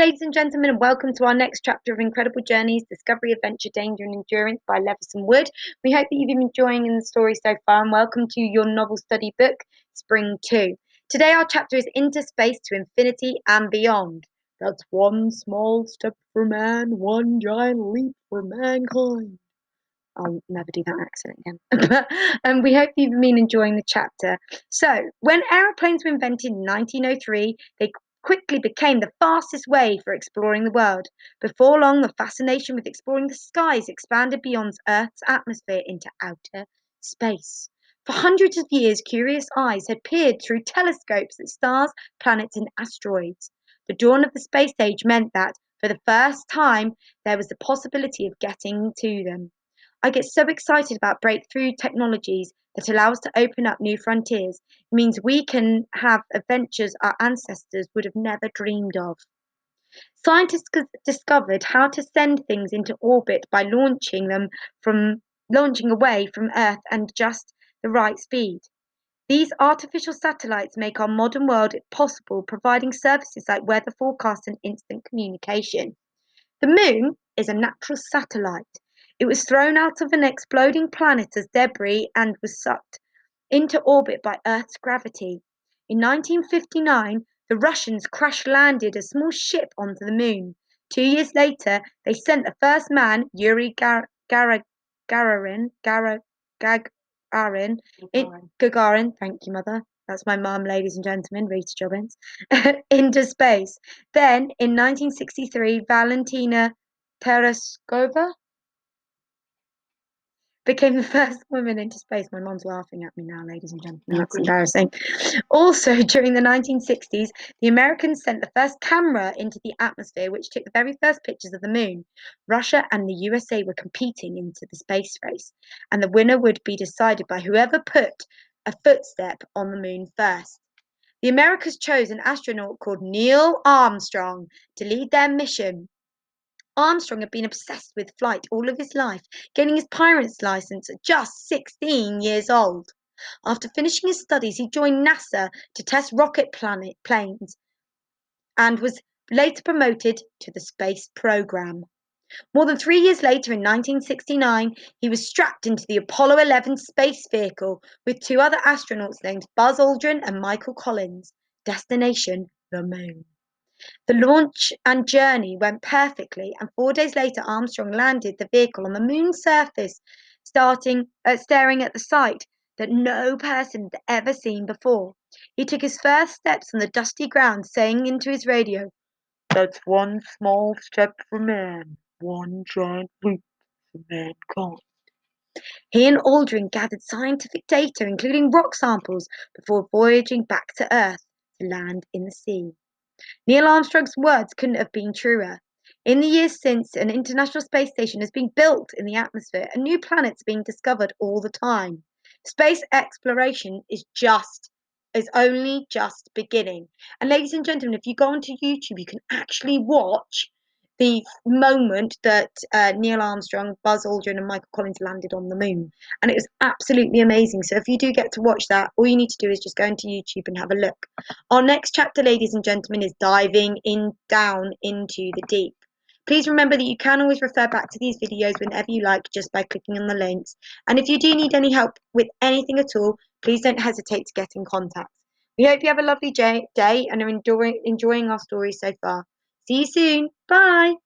ladies and gentlemen, and welcome to our next chapter of Incredible Journeys, Discovery, Adventure, Danger and Endurance by Leveson Wood. We hope that you've been enjoying the story so far, and welcome to your novel study book, Spring 2. Today our chapter is Into Space to Infinity and Beyond. That's one small step for man, one giant leap for mankind. I'll never do that accent again. And we hope you've been enjoying the chapter. So, when aeroplanes were invented in 1903, they quickly became the fastest way for exploring the world. Before long, the fascination with exploring the skies expanded beyond Earth's atmosphere into outer space. For hundreds of years, curious eyes had peered through telescopes at stars, planets, and asteroids. The dawn of the space age meant that, for the first time, there was the possibility of getting to them. I get so excited about breakthrough technologies that allow us to open up new frontiers. It means we can have adventures our ancestors would have never dreamed of. Scientists discovered how to send things into orbit by launching away from Earth and just the right speed. These artificial satellites make our modern world possible, providing services like weather forecasts and instant communication. The moon is a natural satellite. It was thrown out of an exploding planet as debris and was sucked into orbit by Earth's gravity. In 1959, the Russians crash-landed a small ship onto the moon. 2 years later, they sent the first man, Yuri Gagarin, Gagarin, thank you, Mother. That's my mum, ladies and gentlemen, Rita Jobbins, into space. Then, in 1963, Valentina Tereshkova became the first woman into space. My mom's laughing at me now, ladies and gentlemen. That's embarrassing. Also, during the 1960s, the Americans sent the first camera into the atmosphere, which took the very first pictures of the moon. Russia and the USA were competing into the space race, and the winner would be decided by whoever put a footstep on the moon first. The Americans chose an astronaut called Neil Armstrong to lead their mission. Armstrong had been obsessed with flight all of his life, gaining his pilot's license at just 16 years old. After finishing his studies, he joined NASA to test rocket planes and was later promoted to the space program. More than 3 years later, in 1969, he was strapped into the Apollo 11 space vehicle with two other astronauts named Buzz Aldrin and Michael Collins. Destination: the moon. The launch and journey went perfectly, and 4 days later, Armstrong landed the vehicle on the moon's surface, staring at the sight that no person had ever seen before. He took his first steps on the dusty ground, saying into his radio, "That's one small step for man, one giant leap for mankind." He and Aldrin gathered scientific data, including rock samples, before voyaging back to Earth to land in the sea. Neil Armstrong's words couldn't have been truer. In the years since, an international space station has been built in the atmosphere and new planets being discovered all the time. Space exploration is only just beginning. And ladies and gentlemen, if you go onto YouTube, you can actually watch the moment that Neil Armstrong, Buzz Aldrin and Michael Collins landed on the moon. And it was absolutely amazing. So if you do get to watch that, all you need to do is just go into YouTube and have a look. Our next chapter, ladies and gentlemen, is diving down into the deep. Please remember that you can always refer back to these videos whenever you like, just by clicking on the links. And if you do need any help with anything at all, please don't hesitate to get in contact. We hope you have a lovely day and are enjoying our story so far. See you soon. Bye.